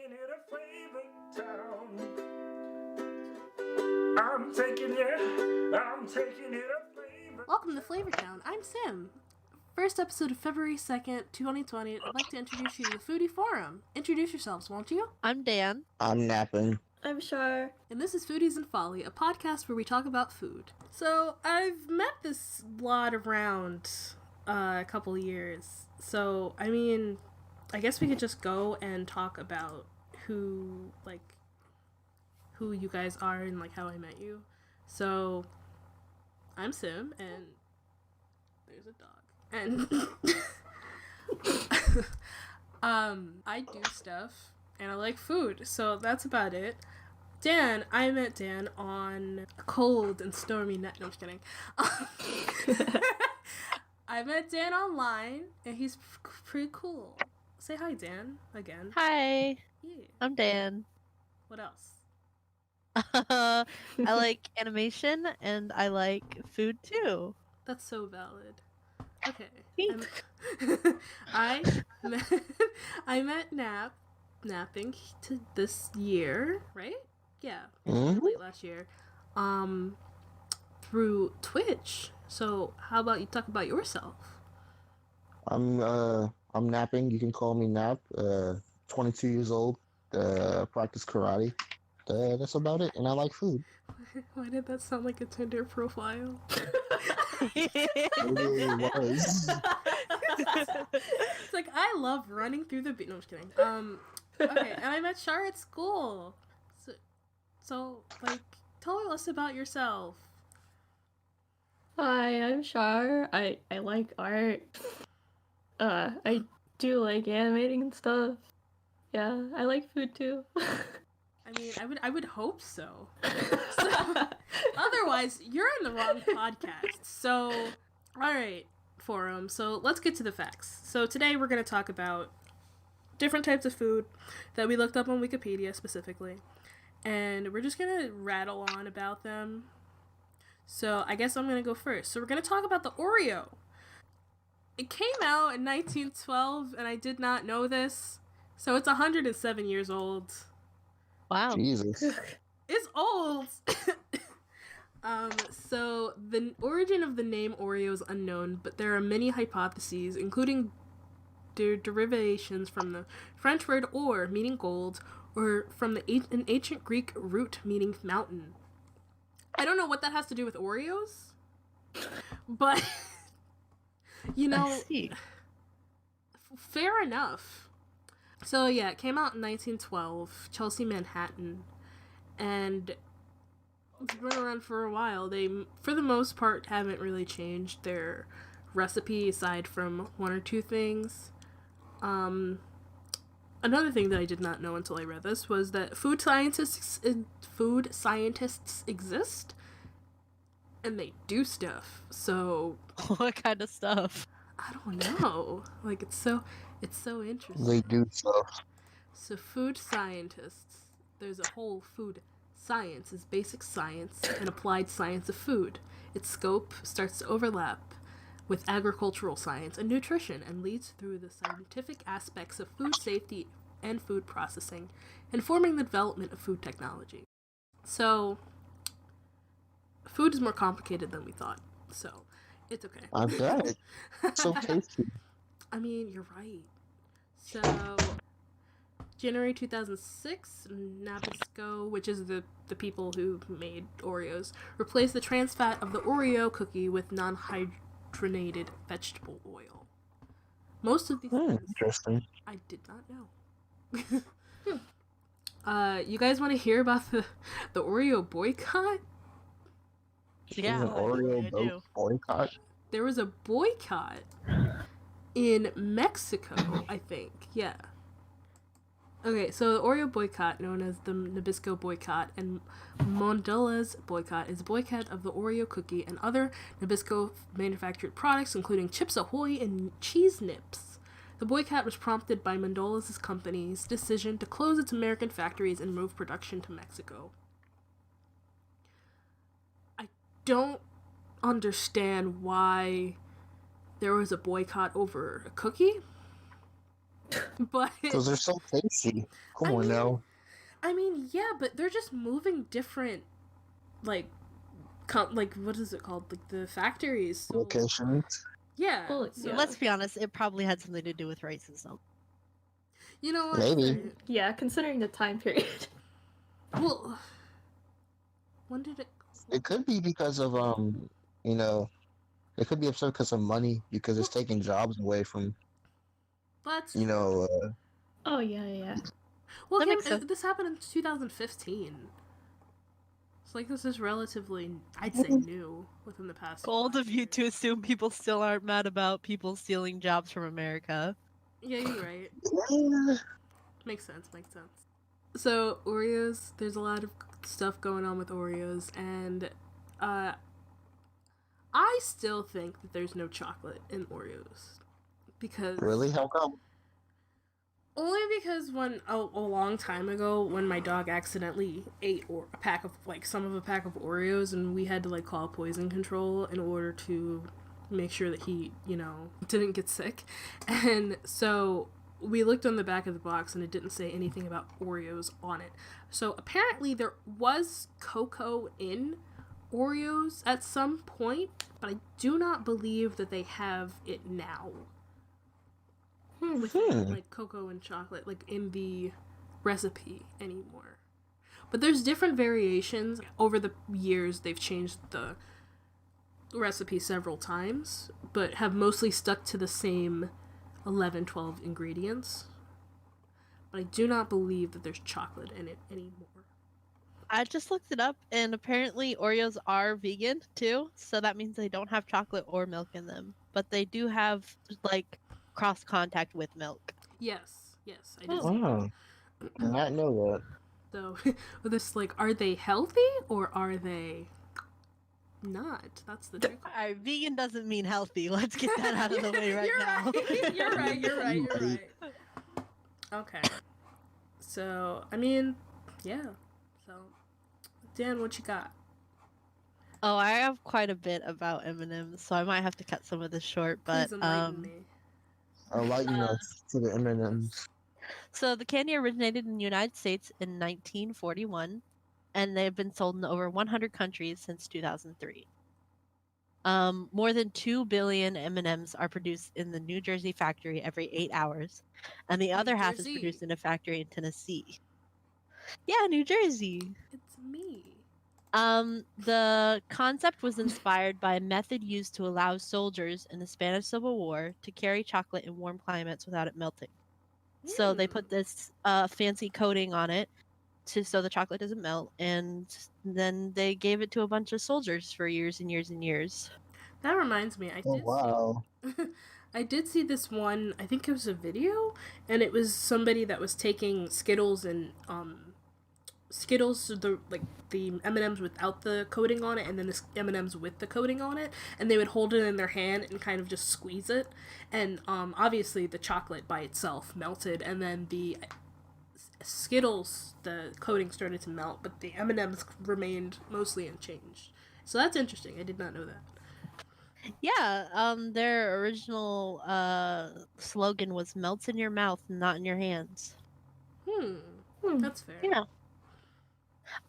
taking it a flavor town. I'm taking it a flavor. Welcome to Flavortown. I'm Sim. First episode of February 2nd, 2020. I'd like to introduce you to the Foodie Forum. Introduce yourselves, won't you? I'm Dan. I'm napping. I'm Char. And this is Foodies and Folly, a podcast where we talk about food. So, I've met this lot around a couple years. So, I mean, I guess we could just go and talk about who you guys are and, how I met you. So, I'm Sim, and there's a dog. And I do stuff and I like food, so that's about it. Dan, I met Dan on a cold and stormy night. No, I'm just kidding. I met Dan online and he's pretty cool. Say hi, Dan, again. Hi. Yeah. I'm Dan. What else? I like animation and I like food too. That's so valid. Okay. Thanks. I met napping to this year, right? Yeah, late last year. Through Twitch. So how about you talk about yourself? I'm napping. You can call me Nap. 22 years old. Practice karate. That's about it. And I like food. Why did that sound like a Tinder profile? It really was. It's like, I love running through the beat. No, I'm just kidding. Okay, and I met Char at school. So tell us about yourself. Hi, I'm Char. I like art. I do like animating and stuff. Yeah, I like food too. I mean, I would hope so. Otherwise, you're in the wrong podcast. So, alright, forum. So, let's get to the facts. So, today we're going to talk about different types of food that we looked up on Wikipedia specifically. And we're just going to rattle on about them. So, I guess I'm going to go first. So, we're going to talk about the Oreo. It came out in 1912, and I did not know this. So, it's 107 years old. Wow. Jesus. It's old. So the origin of the name Oreo is unknown, but there are many hypotheses, including derivations from the French word or, meaning gold, or from an ancient Greek root meaning mountain. I don't know what that has to do with Oreos, but I see. Fair enough. So yeah, it came out in 1912, Chelsea, Manhattan, and it's been around for a while. They, for the most part, haven't really changed their recipe aside from one or two things. Another thing that I did not know until I read this was that food scientists exist, and they do stuff. So What kind of stuff? I don't know. It's so interesting. They do stuff. So food scientists, there's a whole food science is basic science and applied science of food. Its scope starts to overlap with agricultural science and nutrition and leads through the scientific aspects of food safety and food processing, informing the development of food technology. So, food is more complicated than we thought, so it's okay. I bet. It's so tasty. I mean, you're right. So, January 2006, Nabisco, which is the people who made Oreos, replaced the trans fat of the Oreo cookie with non-hydrogenated vegetable oil. Most of these things Interesting. I did not know. You guys want to hear about the Oreo boycott? Yeah, Is an Oreo I do. boycott? There was a boycott in Mexico, I think. Yeah. Okay, so the Oreo boycott, known as the Nabisco boycott and Mondela's boycott, is a boycott of the Oreo cookie and other Nabisco manufactured products, including Chips Ahoy and Cheese Nips. The boycott was prompted by Mondela's company's decision to close its American factories and move production to Mexico. I don't understand why there was a boycott over a cookie. But Because they're so tasty. Come on now. I mean, yeah, but they're just moving different, like, like what is it called? Like the factories. So, Locations. yeah. Well, So, yeah. Let's be honest, it probably had something to do with racism. you know what? Maybe. Right. Yeah, considering the time period. Well, when did it? It could be because of you know, it could be upset because of money because it's taking jobs away from That's you know. Oh yeah. well, That makes sense. this happened in 2015. It's like this is relatively, I'd say, new within the past. Bold 5 of you years. to assume people still aren't mad about people stealing jobs from America. Yeah, you're right. Yeah. Makes sense. Makes sense. So Oreos, there's a lot of stuff going on with Oreos, and I still think that there's no chocolate in Oreos because Really? How come? only because when a long time ago when my dog accidentally ate a pack of some of a pack of Oreos, and we had to like call poison control in order to make sure that he didn't get sick, and so we looked on the back of the box and it didn't say anything about Oreos on it. So apparently there was cocoa in Oreos at some point, but I do not believe that they have it now. With like cocoa and chocolate, like in the recipe anymore. But there's different variations. Over the years, they've changed the recipe several times, but have mostly stuck to the same 11-12 ingredients. But I do not believe that there's chocolate in it anymore. I just looked it up, and apparently Oreos are vegan too, so that means they don't have chocolate or milk in them. But they do have like cross contact with milk. Yes, I did see Wow. Did not know that. that. So, this like, are they healthy or are they not? That's the trick. Alright, vegan doesn't mean healthy. Let's get that out of the way right You're now. right. You're right. Okay. So, I mean, yeah. So, Dan, what you got? Oh, I have quite a bit about M&ms, so I might have to cut some of this short. But Please enlighten me. Enlighten us to the M&Ms. So the candy originated in the United States in 1941, and they've been sold in over 100 countries since 2003. More than 2 billion M&Ms are produced in the New Jersey factory every 8 hours, and the other half is Jersey. produced in a factory in Tennessee. Yeah, New Jersey. It's me. The concept was inspired by a method used to allow soldiers in the Spanish Civil War to carry chocolate in warm climates without it melting. So they put this fancy coating on it so the chocolate doesn't melt, and then they gave it to a bunch of soldiers for years and years and years. That reminds me. Oh wow. I did see this one. I think it was a video, and it was somebody that was taking Skittles and Skittles, the M&Ms without the coating on it, and then the M&Ms with the coating on it, and they would hold it in their hand and kind of just squeeze it, and obviously the chocolate by itself melted, and then the Skittles, the coating started to melt, but the M&Ms remained mostly unchanged. So that's interesting. I did not know that. Yeah, their original slogan was "Melts in your mouth, not in your hands." That's fair. Yeah.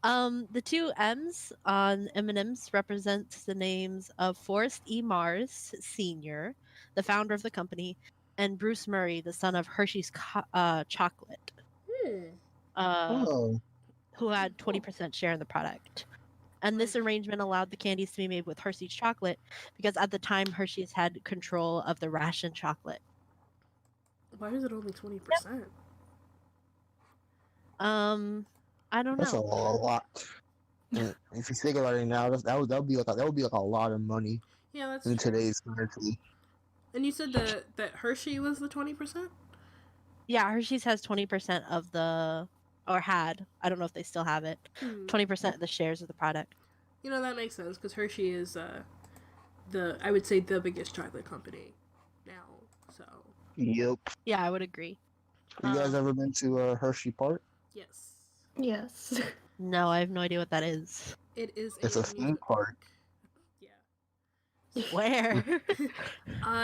The two M's on M&Ms represents the names of Forrest E. Mars Sr., the founder of the company, and Bruce Murray, the son of Hershey's Chocolate, Oh. who had 20% share in the product. And this arrangement allowed the candies to be made with Hershey's chocolate because at the time Hershey's had control of the ration chocolate. Why is it only 20%? I don't That's a know. lot. And if you think about it now, that would be like a lot of money Yeah, that's in true. today's currency. And you said that Hershey was the 20%? Yeah, Hershey's has 20% of the, or had, I don't know if they still have it, 20% of the shares of the product. You know, that makes sense, because Hershey is, I would say, the biggest chocolate company now, so. Yep. Yeah, I would agree. You guys ever been to Hershey Park? Yes. Yes. No, I have no idea what that is. It is It's a theme amusement park. Yeah. Where?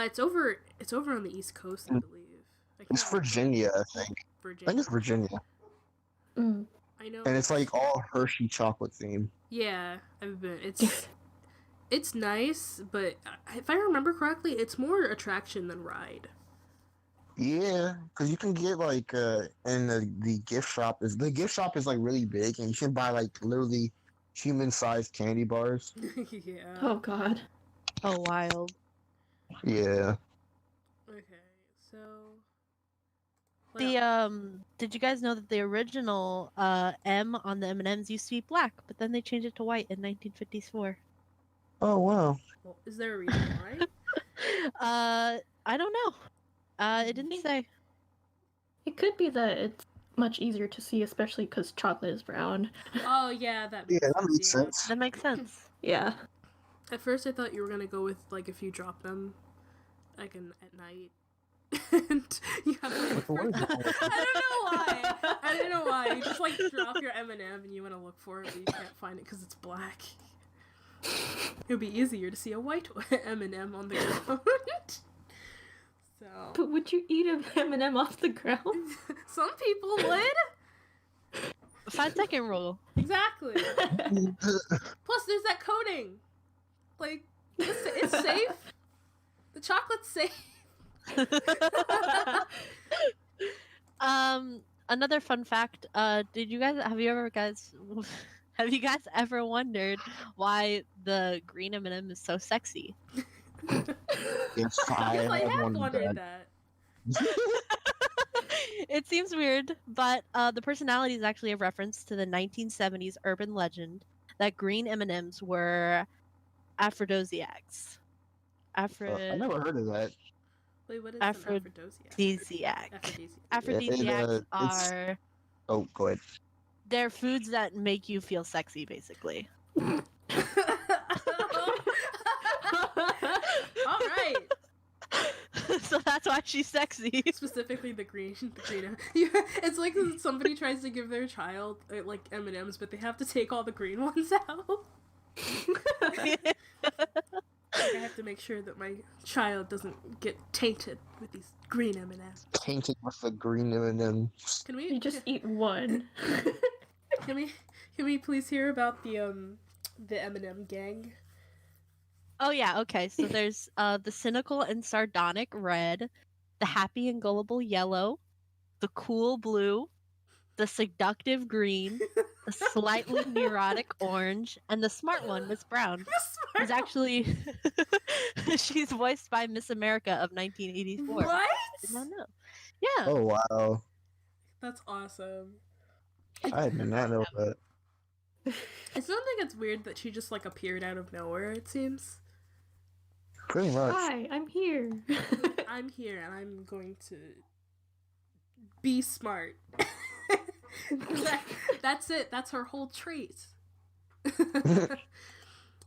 It's over on the East Coast, I believe. I It's can't remember. Virginia, I think. I Virginia. think it's Virginia, Mm. I know. and it's like all Hershey chocolate themed. Yeah, I've been. It's nice, but if I remember correctly, it's more attraction than ride. Yeah, because you can get like and the gift shop is like really big, and you can buy like literally human-sized candy bars. Yeah. Oh God. Oh, wild. Yeah. Okay, so. what The else? did you guys know that the original M on the M&Ms used to be black, but then they changed it to white in 1954? Oh wow. Well, is there a reason why? I don't know. It didn't say. It could be that it's much easier to see, especially because chocolate is brown. Oh yeah, that Yeah, makes that sense. makes Yeah. sense. That makes sense. Yeah. At first, I thought you were gonna go with like if you drop them, like at night, and you have to look for What is them. it? I don't know why. I don't know why. You just like drop your M&M and you want to look for it, but you can't find it because it's black. It would be easier to see a white M&M on the ground. So But would you eat an M&M off the ground? some people would. 5-second rule. Exactly. Plus, there's that coating. Like, it's safe. The chocolate's safe. Another fun fact. Have you guys ever wondered why the green M&M is so sexy? Yes, I guess I have wondered wondered that. that. It seems weird, but the personality is actually a reference to the 1970s urban legend that green M&Ms were aphrodisiacs. I never heard of that. Wait, what is an Aphrodisiac. aphrodisiac? Aphrodisiacs it's- are Oh, go ahead. they're foods that make you feel sexy, basically. All right. So that's why she's sexy. Specifically the green. Yeah, it's like somebody tries to give their child like M&Ms, but they have to take all the green ones out. I have to make sure that my child doesn't get tainted with these green M&Ms. Tainted with the green M&Ms. Can we You just eat one. can we please hear about the M&M gang? Oh yeah, okay. So there's the cynical and sardonic red, the happy and gullible yellow, the cool blue, the seductive green, the slightly neurotic orange, and the smart one, Miss Brown, is actually she's voiced by Miss America of 1984. What? Did not know. Yeah. Oh wow. That's awesome. I did not know that. It sounds like it's weird that she just like appeared out of nowhere, it seems. Pretty much. Hi, I'm here. I'm here and I'm going to be smart. That's it. That's her whole trait.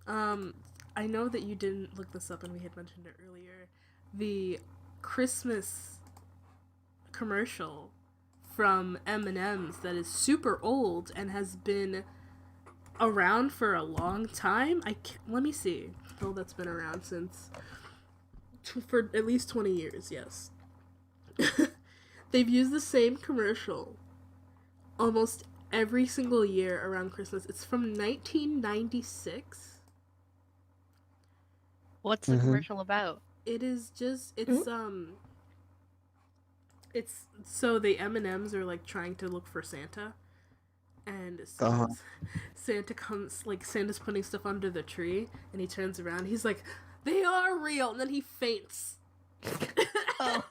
I know that you didn't look this up and we had mentioned it earlier. The Christmas commercial from M&M's that is super old and has been around for a long time. Let me see. Oh, that's been around since for at least 20 years, yes. They've used the same commercial almost every single year around Christmas. It's from 1996. What's the commercial about? It is just it's so the M&Ms are like trying to look for Santa. And so Santa comes, like, Santa's putting stuff under the tree, and he turns around, he's like, they are real, and then he faints. Oh.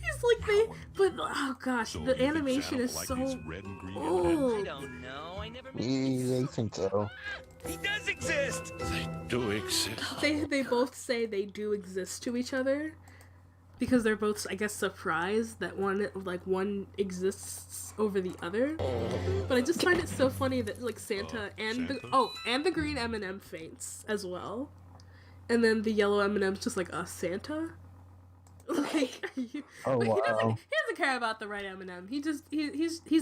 He's like, oh gosh, the animation is so old. I don't know. I never met Yeah, I think so. He does exist. They do exist. They both say they do exist to each other, because they're both, I guess, surprised that one exists over the other. But I just find it so funny that like Santa and the green M&M faints as well, and then the yellow M&M's just like Santa. Like, Oh like, wow. he doesn't care about the right M&M. He's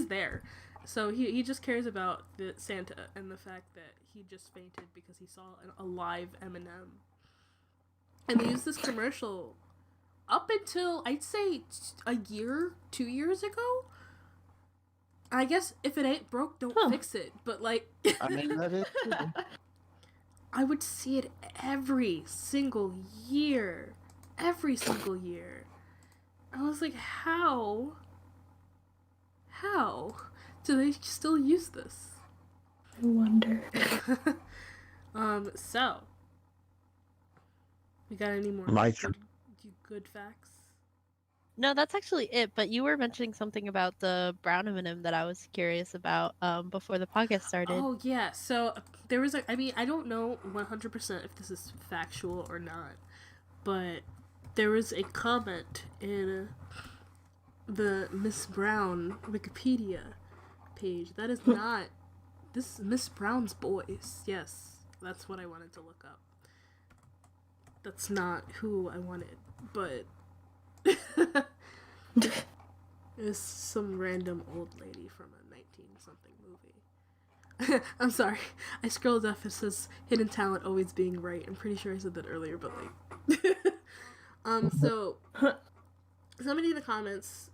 there, so he just cares about the Santa and the fact that he just fainted because he saw a live M&M. And they used this commercial up until, I'd say, a year, 2 years ago. I guess if it ain't broke, don't fix it. But, like, I mean, that is true. I would see it every single year. Every single year. I was like, how do they still use this? I wonder. So, we got any more My turn. good facts? No, that's actually it. But you were mentioning something about the brown M&M that I was curious about before the podcast started. Oh, yeah. So, there was I mean, I don't know 100% if this is factual or not, but there was a comment in the Miss Brown Wikipedia page. That is not... This is Miss Brown's voice. Yes, that's what I wanted to look up. That's not who I wanted, but... It's some random old lady from a 19-something movie. I'm sorry. I scrolled up. It says hidden talent always being right. I'm pretty sure I said that earlier, but like... So... Somebody in the comments,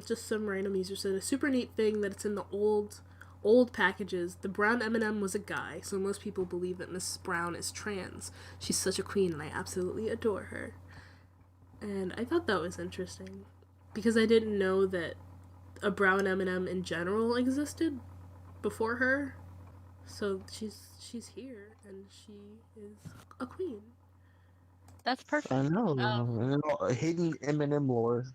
just some random user said, a super neat thing that it's in the old packages. The brown M&M was a guy, so most people believe that Mrs. Brown is trans. She's such a queen, and I absolutely adore her. And I thought that was interesting, because I didn't know that a brown M&M in general existed before her. So she's here, and she is a queen. That's perfect. I know. Hidden M&M lore.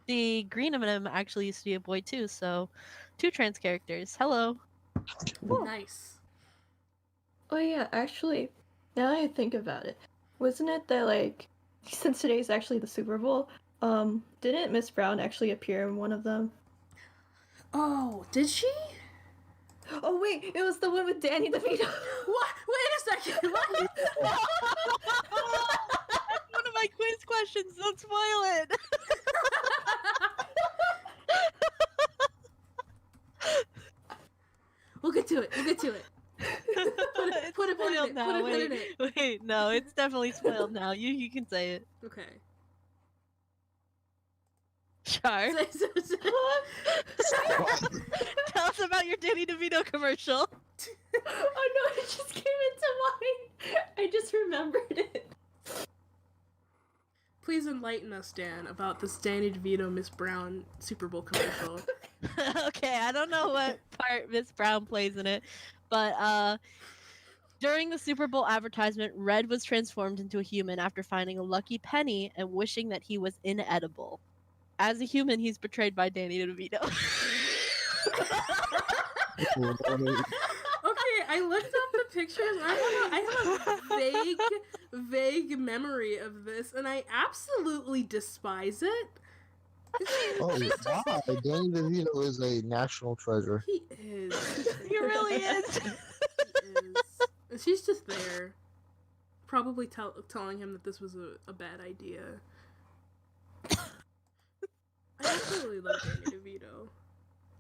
The green M&M actually used to be a boy too, so 2 trans characters. Hello. Nice. Oh yeah, actually, now that I think about it, wasn't it that like, since today's actually the Super Bowl, didn't Miss Brown actually appear in one of them? Oh, did she? Oh wait, it was the one with Danny DeVito. What? Wait a second. What? One of my quiz questions. Don't spoil it. We'll get to it. Put a pin in it. now. Put a pin in it. Wait, no, it's definitely spoiled now. You can say it. Okay. Char. Tell us about your Danny DeVito commercial. Oh no, it just came into mind. I just remembered it. Please enlighten us, Dan, about this Danny DeVito Miss Brown Super Bowl commercial. Okay, I don't know what part Miss Brown plays in it, but during the Super Bowl advertisement, Red was transformed into a human after finding a lucky penny and wishing that he was inedible. As a human, he's portrayed by Danny DeVito. Okay, I looked up the pictures. I have a vague memory of this, and I absolutely despise it. Oh, wow. Danny DeVito is a national treasure. He is. He really is. He is. And she's just there, probably telling him that this was a bad idea. I absolutely love Danny DeVito.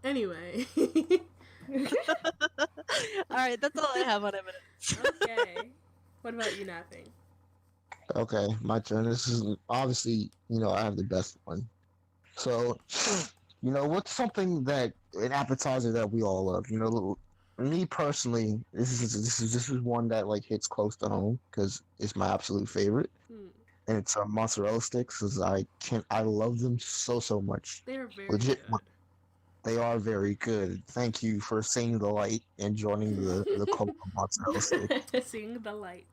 Anyway. Alright, that's all I have on M&Ms. Okay. What about you, Napping? Okay, my turn. This is obviously, I have the best one. So, what's something that an appetizer that we all love? Me personally, this is one that like hits close to home because it's my absolute favorite, and it's mozzarella sticks. Cause I love them so much. They're very Legit. good. They are very good. Thank you for seeing the light and joining the cult of mozzarella sticks. Seeing the light.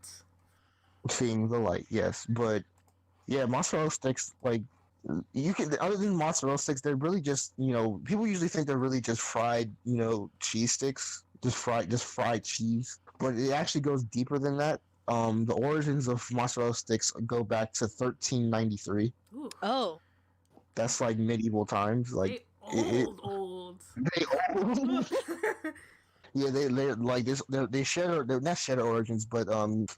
Seeing the light, yes. But yeah, mozzarella sticks, like, you can, other than mozzarella sticks, they're really just, people usually think they're really just fried, cheese sticks, just fried cheese. But it actually goes deeper than that. The origins of mozzarella sticks go back to 1393. Ooh. Oh. That's like medieval times. Like, old. They old. Yeah, they share, they're not share origins, but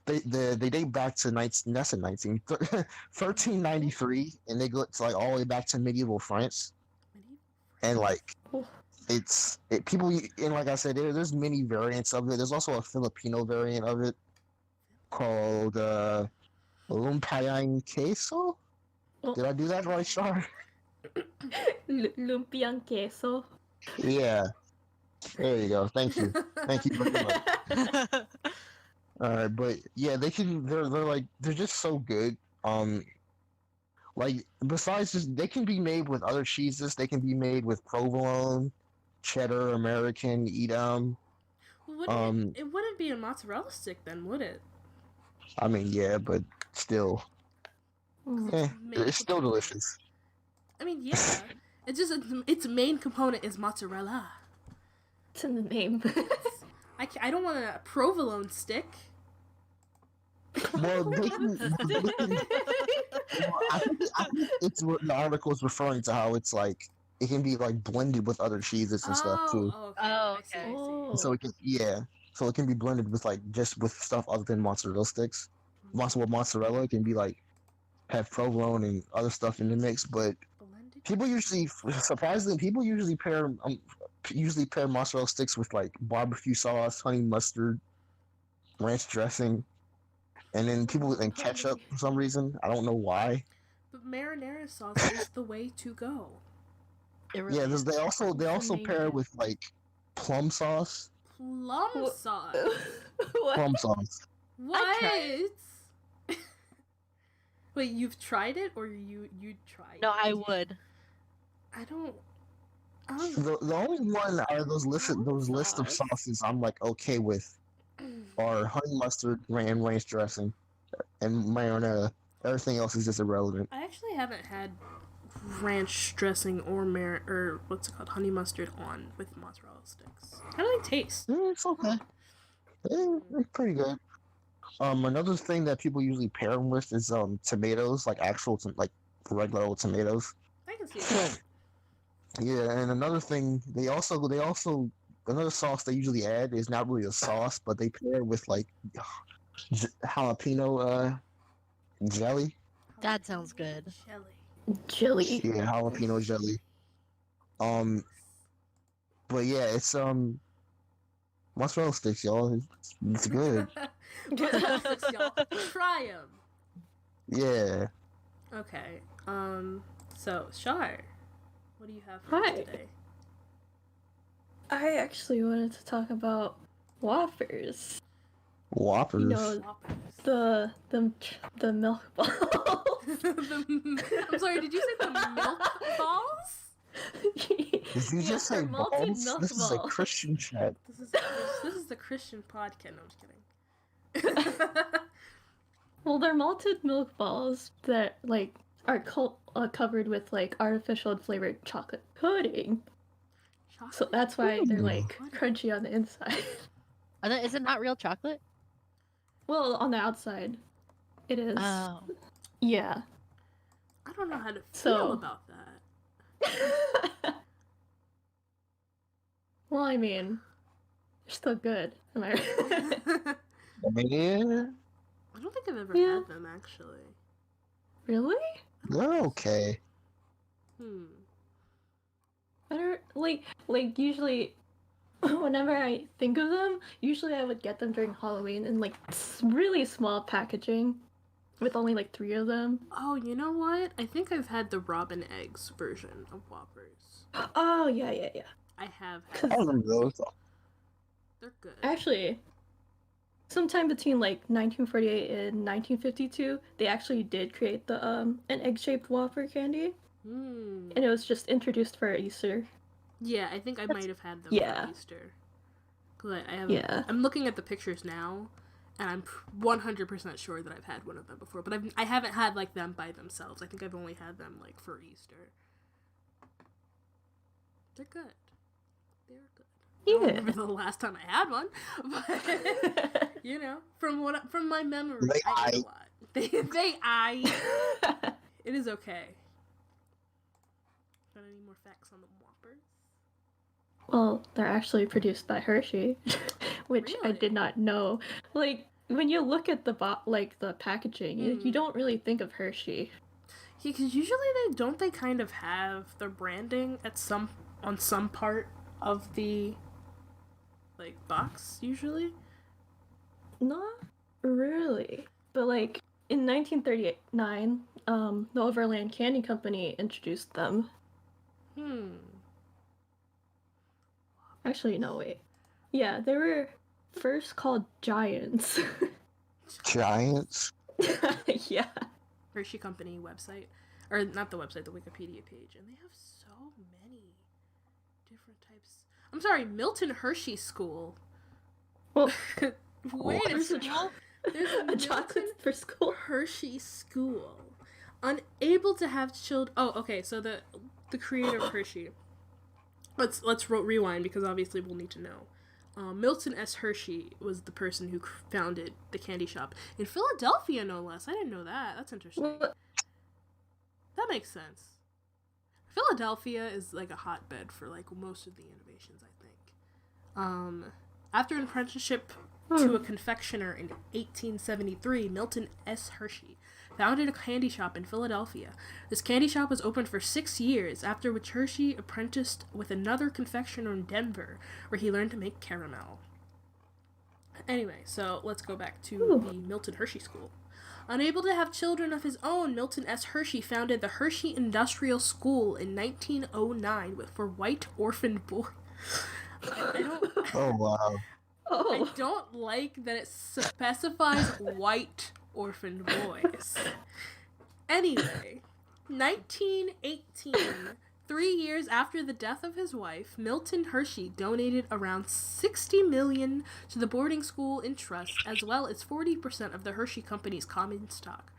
they date back to 1393, and they go to like all the way back to medieval France, and like people, and like I said, there's many variants of it. There's also a Filipino variant of it, called Lumpayang queso. Oh. Did I do that right, Char? Lumpiang queso. Yeah. There you go. Thank you. Thank you very much. But yeah, they're like they're just so good. Like besides just they can be made with other cheeses. They can be made with provolone, cheddar, American, Edam. It wouldn't be a mozzarella stick then, would it? I mean, yeah, but still, Main it's still component. delicious. I mean, yeah. It's just its main component is mozzarella. It's in the name. I don't want a provolone stick. Well, I think it's what the article is referring to how it's like it can be like blended with other cheeses and stuff too. Okay. Oh, I see, okay. I see. Oh. So it can so it can be blended with like just with stuff other than mozzarella sticks. Mozzarella can be like have provolone and other stuff in the mix, but Blended. people usually pair mozzarella sticks with like barbecue sauce, honey mustard, ranch dressing, and then people and ketchup for some reason. I don't know why. But marinara sauce is the way to go. It really Yeah, is. they also name pair of it it? with like plum sauce. Plum Wha- sauce. What? Plum sauce. What? Wait, you've tried it or you'd try it? No, I would. I don't. The only one out of those list of Sauce. sauces I'm like okay with are honey mustard and ranch dressing and marinara. Everything else is just irrelevant. I actually haven't had ranch dressing or what's it called, honey mustard on with mozzarella sticks. How do they taste? It's okay. It's pretty good. Another thing that people usually pair them with is tomatoes, like actual like regular old tomatoes. I can see that. Yeah, and another thing they also another sauce they usually add is not really a sauce, but they pair with like jalapeno jelly. That sounds good. Jelly. Chili. Yeah, jalapeno jelly. But yeah, it's mozzarella sticks, y'all. It's good. Mozzarella sticks, y'all. Try them. Yeah. Okay. So Shar, what do you have for us Hi. today? I actually wanted to talk about Whoppers. Whoppers. You know, Whoppers. the milk balls. I'm sorry, did you say the milk balls? Did you just say they're malted balls? milk This is a balls. Christian chat. This is the Christian podcast. No, I'm just kidding. Well, they're malted milk balls that like are covered with like artificial and flavored chocolate pudding. So that's why they're like crunchy on the inside. Is it not real chocolate? Well, on the outside, it is. Oh. Yeah. I don't know how to feel So- about that. Well, I mean, they're still good. Am I right? Yeah, I don't think I've ever Yeah. had them actually. Really? they're okay. I don't like usually whenever I think of them, usually I would get them during Halloween in like really small packaging with only like 3 of them. Oh, you know what? I think I've had the Robin Eggs version of Whoppers. Oh, yeah. I have. I remember those. They're good. Actually, sometime between like 1948 and 1952, they actually did create the an egg-shaped Whopper candy, and it was just introduced for Easter. Yeah, I think I might have had them Yeah. for Easter. 'Cause I have. Yeah. I'm looking at the pictures now, and I'm 100% sure that I've had one of them before. But I haven't had like them by themselves. I think I've only had them like for Easter. They're good. They're good. I don't Yeah. remember the last time I had one, but you know, from my memory, They I ate aight. a lot. It is okay. Got any more facts on the Whoppers? Well, they're actually produced by Hershey, which I Really? did not know. Like when you look at the the packaging, you don't really think of Hershey. Yeah, because usually they kind of have their branding on some part of the like box usually. No, Really? But like in 1939, the Overland Candy Company introduced them. Actually, no, wait. Yeah, they were first called Giants. Giants? Yeah. Hershey Company website. Or not the website, the Wikipedia page. And they have so many different types. I'm sorry, Milton Hershey School. Well, Wait a there's a, second. There's a chocolate for school. Hershey School. Unable to have children. Oh, okay. So the creator of Hershey. Let's rewind because obviously we'll need to know. Milton S. Hershey was the person who founded the candy shop in Philadelphia, no less. I didn't know that. That's interesting. Well, That makes sense. Philadelphia is like a hotbed for like most of the innovations, I think. After an apprenticeship to a confectioner in 1873, Milton S. Hershey founded a candy shop in Philadelphia. This candy shop was open for 6 years, after which Hershey apprenticed with another confectioner in Denver, where he learned to make caramel. Anyway, so let's go back to the Milton Hershey School. Unable to have children of his own, Milton S. Hershey founded the Hershey Industrial School in 1909 for white orphaned boys. I don't... Oh, wow. oh. I don't like that it specifies white orphaned boys. Anyway, 1918, 3 years after the death of his wife, Milton Hershey donated around $60 million to the boarding school in trust, as well as 40% of the Hershey Company's common stock.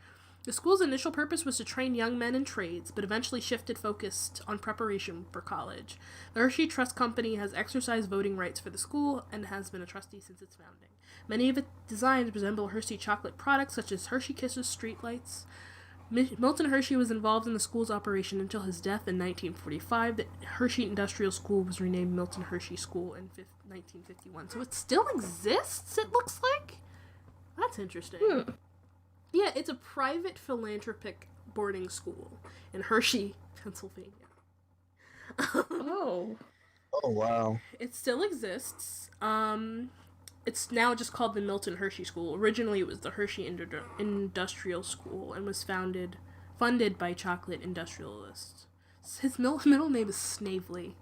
The school's initial purpose was to train young men in trades, but eventually shifted focus on preparation for college. The Hershey Trust Company has exercised voting rights for the school and has been a trustee since its founding. Many of its designs resemble Hershey chocolate products, such as Hershey Kisses streetlights. Milton Hershey was involved in the school's operation until his death in 1945. The Hershey Industrial School was renamed Milton Hershey School in 1951. So it still exists, it looks like? That's interesting. Yeah, it's a private philanthropic boarding school in Hershey, Pennsylvania. Oh. Oh, wow. It still exists. It's now just called the Milton Hershey School. Originally, it was the Hershey Industrial School and was funded by chocolate industrialists. His middle name is Snavely.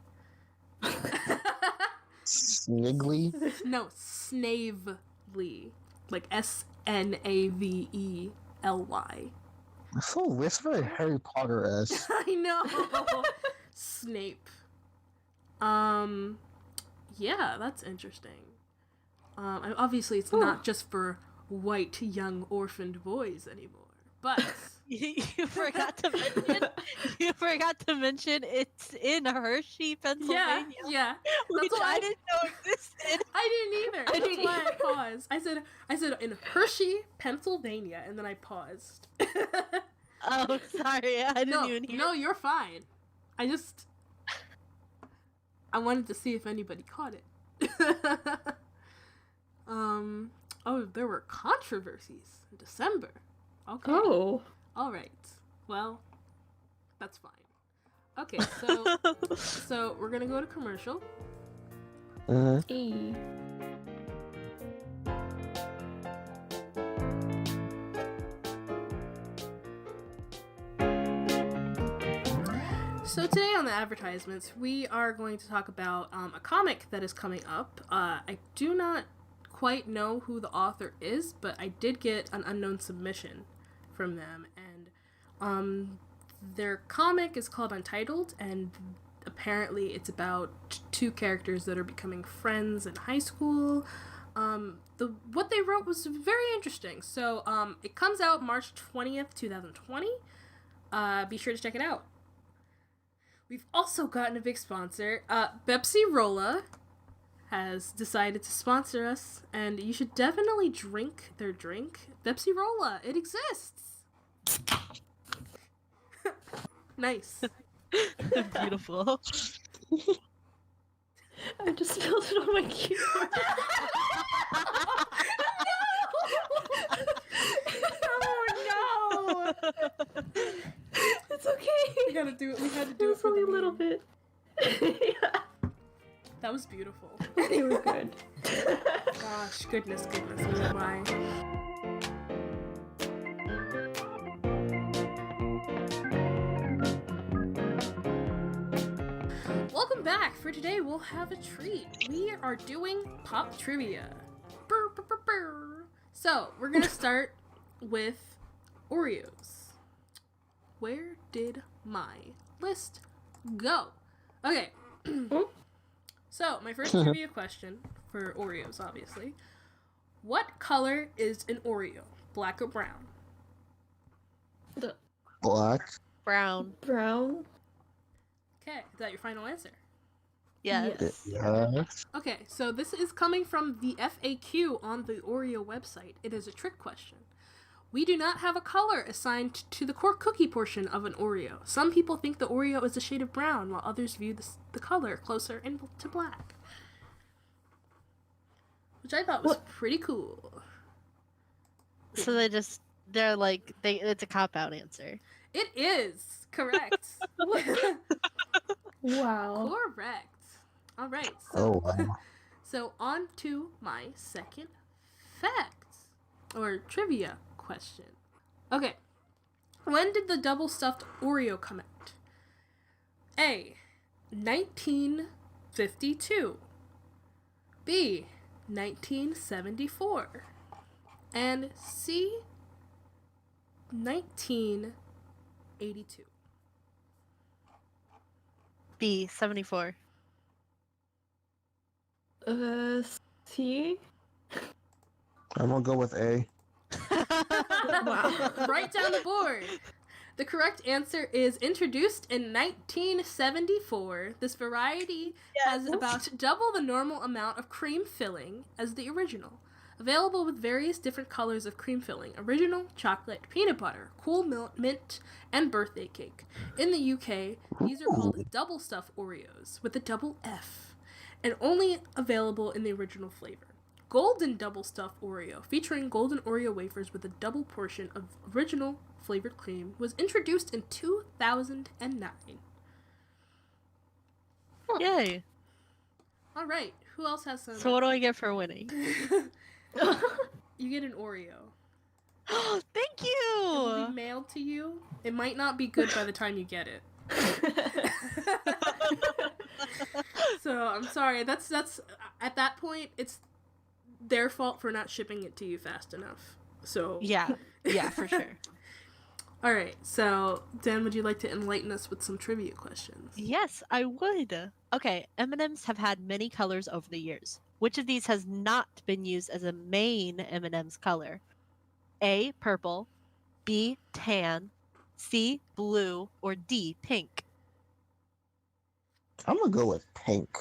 Sniggly? No, Snavely. Like Snavely. It's very Harry Potter-esque. I know. Snape. Yeah, that's interesting. Obviously, it's not just for white young orphaned boys anymore, but You forgot to mention. You forgot to mention it's in Hershey, Pennsylvania. yeah. Which That's why I didn't know existed. I didn't either. I That's didn't why I paused. I said in Hershey, Pennsylvania, and then I paused. Oh, sorry, I didn't even hear. No, you're fine. I wanted to see if anybody caught it. Oh, there were controversies in December. Okay. Oh. All right. Well, that's fine. Okay, so we're gonna go to commercial. E. So today on the advertisements, we are going to talk about a comic that is coming up. I do not quite know who the author is, but I did get an unknown submission from them, and their comic is called Untitled, and apparently it's about two characters that are becoming friends in high school. What they wrote was very interesting. So it comes out March 20th, 2020. Be sure to check it out. We've also gotten a big sponsor. Pepsi Rolla has decided to sponsor us, and you should definitely drink their drink. Pepsi Rolla, it exists. Nice. Beautiful. I just spilled it on my keyboard. Oh no! It's okay. We had to do it It's for only the a little meme. bit. Yeah. That was beautiful. They were good. Gosh, goodness, oh my. welcome back. For today, we'll have a treat. We are doing pop trivia. Brr, brr, brr, brr. So, we're gonna start with Oreos. Where did my list go? Okay. So, my first trivia question for Oreos, obviously. What color is an Oreo? Black or brown? Black. Brown. Brown. Okay, is that your final answer? Yes. Yes. Okay, so this is coming from the FAQ on the Oreo website. It is a trick question. We do not have a color assigned to the core cookie portion of an Oreo. Some people think the Oreo is a shade of brown, while others view the color closer to black. Which I thought was pretty cool. So they're like, it's a cop-out answer. It is correct. Wow. Correct. All right. So, Oh, wow. so on to my second fact or trivia question. Okay. When did the double stuffed Oreo come out? A. 1952. B. 1974. And C. 1982. B, 74. C. I'm gonna go with A. Wow. Right down the board. The correct answer is introduced in 1974. This variety has about double the normal amount of cream filling as the original. Available with various different colors of cream filling: original, chocolate, peanut butter, cool mint, and birthday cake. In the UK, these are called double stuffed Oreos with a double F, and only available in the original flavor. Golden double stuffed Oreo, featuring golden Oreo wafers with a double portion of original flavored cream, was introduced in 2009. Yay. All right, who else has some? So what do I get for winning? You get an Oreo. Thank It will you! be mailed to you. It might not be good by the time you get it. So I'm sorry. That's at that point it's their fault for not shipping it to you fast enough. So Yeah, for sure. All right. So Dan, would you like to enlighten us with some trivia questions? Yes, I would. Okay, M&Ms have had many colors over the years. Which of these has not been used as a main M&M's color? A, purple, B, tan, C, blue, or D, pink? I'm gonna go with pink.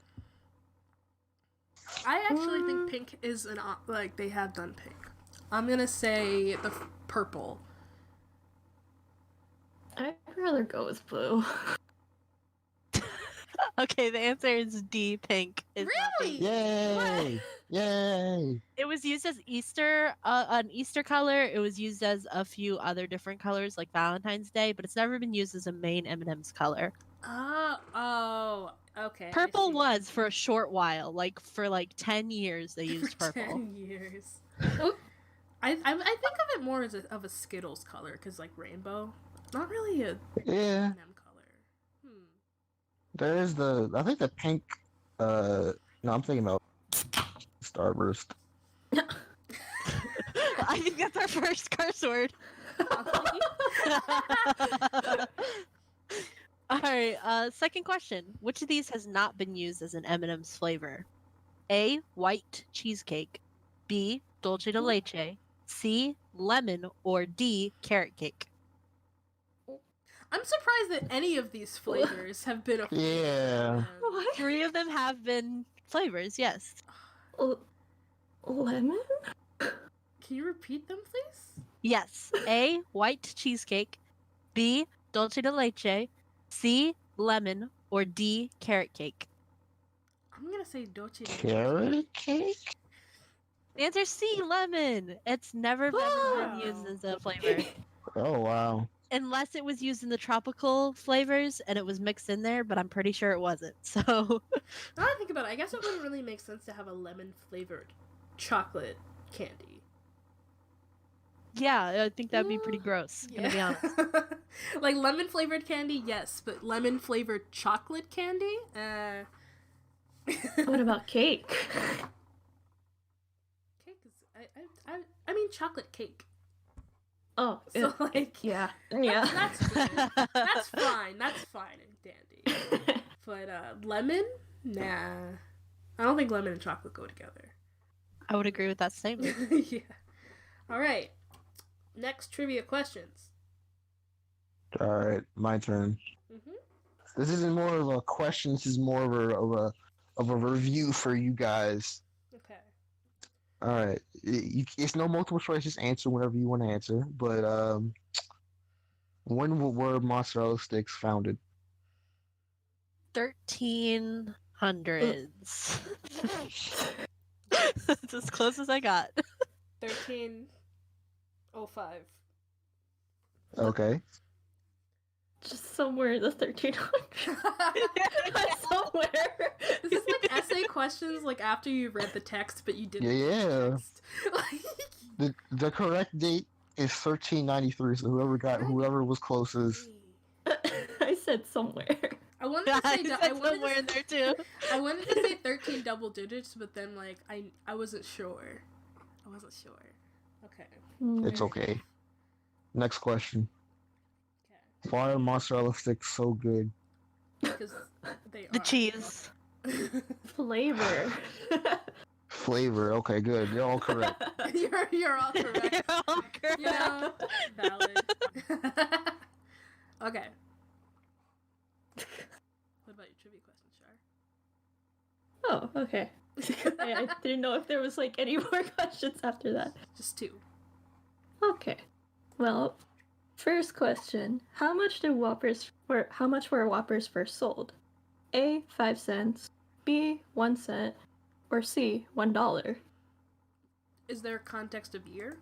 I actually think pink is like they have done pink. I'm gonna say the purple. I'd rather go with blue. Okay, the answer is D, pink. Is not Really? pink. Yay! Yay! It was used as an Easter color. It was used as a few other different colors, like Valentine's Day, but it's never been used as a main M&M's color. Oh, okay. I Purple see. was for a short while, like for 10 years they used purple. 10 years. I think of it more as of a Skittles color, because like rainbow, not really a Yeah. M&M color. There is I think the pink, no, I'm thinking about Starburst. I think that's our first curse word. All right, second question. Which of these has not been used as an M&M's flavor? A, white cheesecake. B, dulce de leche. C, lemon. Or D, carrot cake. I'm surprised that any of these flavors have been a Yeah. What? 3 of them have been flavors, yes. Lemon? Can you repeat them, please? Yes. A, white cheesecake. B, dulce de leche. C, lemon. Or D, carrot cake. I'm gonna say dolce. Carrot cake? The answer is C, lemon. It's never ever been used as a flavor. Oh, wow. Unless it was used in the tropical flavors and it was mixed in there, but I'm pretty sure it wasn't. So Now that I think about it, I guess it wouldn't really make sense to have a lemon flavored chocolate candy. Yeah, I think that'd be pretty gross. Gonna be honest. Like lemon flavored candy, yes, but lemon flavored chocolate candy? What about cake? Cake is I mean chocolate cake. Oh, So like yeah. That's good. That's fine. That's fine and dandy. But lemon? Nah. I don't think lemon and chocolate go together. I would agree with that statement. Yeah. All right. Next trivia questions. All right, my turn. Mhm. This isn't more of a question. This is more of a review for you guys. Okay. All right, it's no multiple choice. Just answer whenever you want to answer. But when were mozzarella sticks founded? 1300s. It's as close as I got. 1305. Okay. Just somewhere in the 1300s. Somewhere. This is like essay questions, like after you read the text, but you didn't read Yeah. the text. The correct date is 1393. So whoever was closest. I said somewhere. I wanted to say somewhere in there too. I wanted to say 13 double digits, but then like I wasn't sure. Okay. It's okay. Next question. Okay. Why are mozzarella sticks so good? Because they are The cheese. Flavor. Flavor. Okay, good. You're all correct. You're all correct. You're all correct. You know, valid. Okay. What about your trivia question, Shar? Oh, okay. I didn't know if there was like any more questions after that. Just 2. Okay. Well, first question: How much were Whoppers first sold? A, 5 cents. B, 1 cent. Or C, $1. Is there a context of year?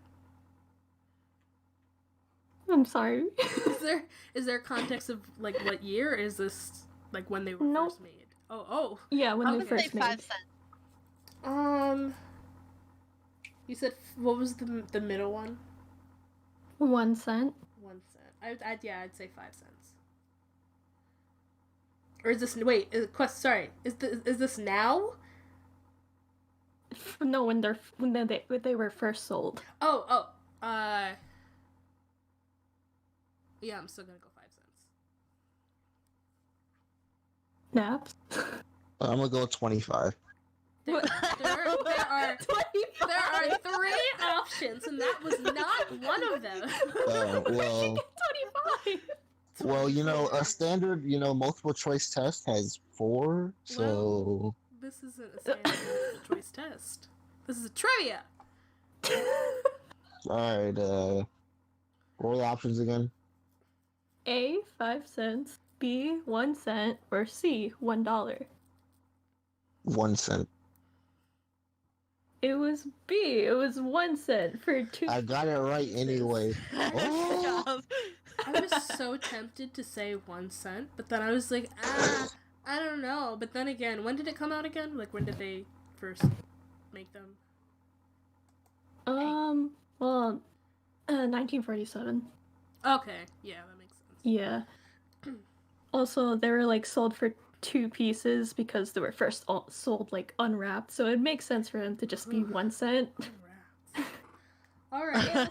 I'm sorry. Is there a context of like what year? Or is this like when they were Nope. first made? Oh. Yeah, when How they could Say first 5 made. cents. You said what was the middle one? 1 cent. 1 cent. I'd say 5 cents. Or is this wait? Sorry. Is this now? No, when they were first sold. Oh. Yeah, I'm still gonna go 5 cents. Naps. I'm gonna go 25. There are 3 options, and that was not one of them. Well, 25. well, a standard, multiple choice test has 4. So This isn't a standard multiple choice test. This is a trivia. all right. What were the options again? A, 5 cents. B, 1 cent. Or C, $1. 1 cent. It was B. It was 1 cent for 2. I got it right anyway. Good job. I was so tempted to say 1 cent, but then I was like, I don't know. But then again, when did it come out again? Like, when did they first make them? Well, 1947. Okay, yeah, that makes sense. Yeah. Also, they were like sold for 2 pieces because they were first sold like unwrapped, so it makes sense for them to just be 1 cent. Rats. All right.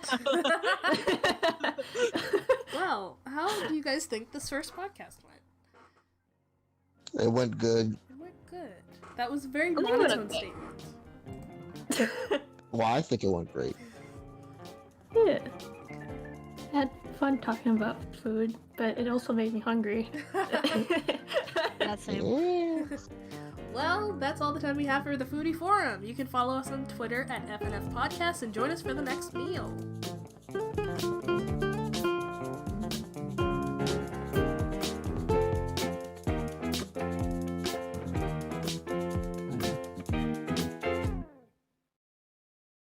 Well, how do you guys think this first podcast went? It went good. It went good. That was a very I think it went monotone okay. statement. Well, I think it went great. Yeah. I had fun talking about food, but it also made me hungry. That same. Yeah. Well, that's all the time we have for the Foodie Forum. You can follow us on Twitter at FNF Podcast and join us for the next meal.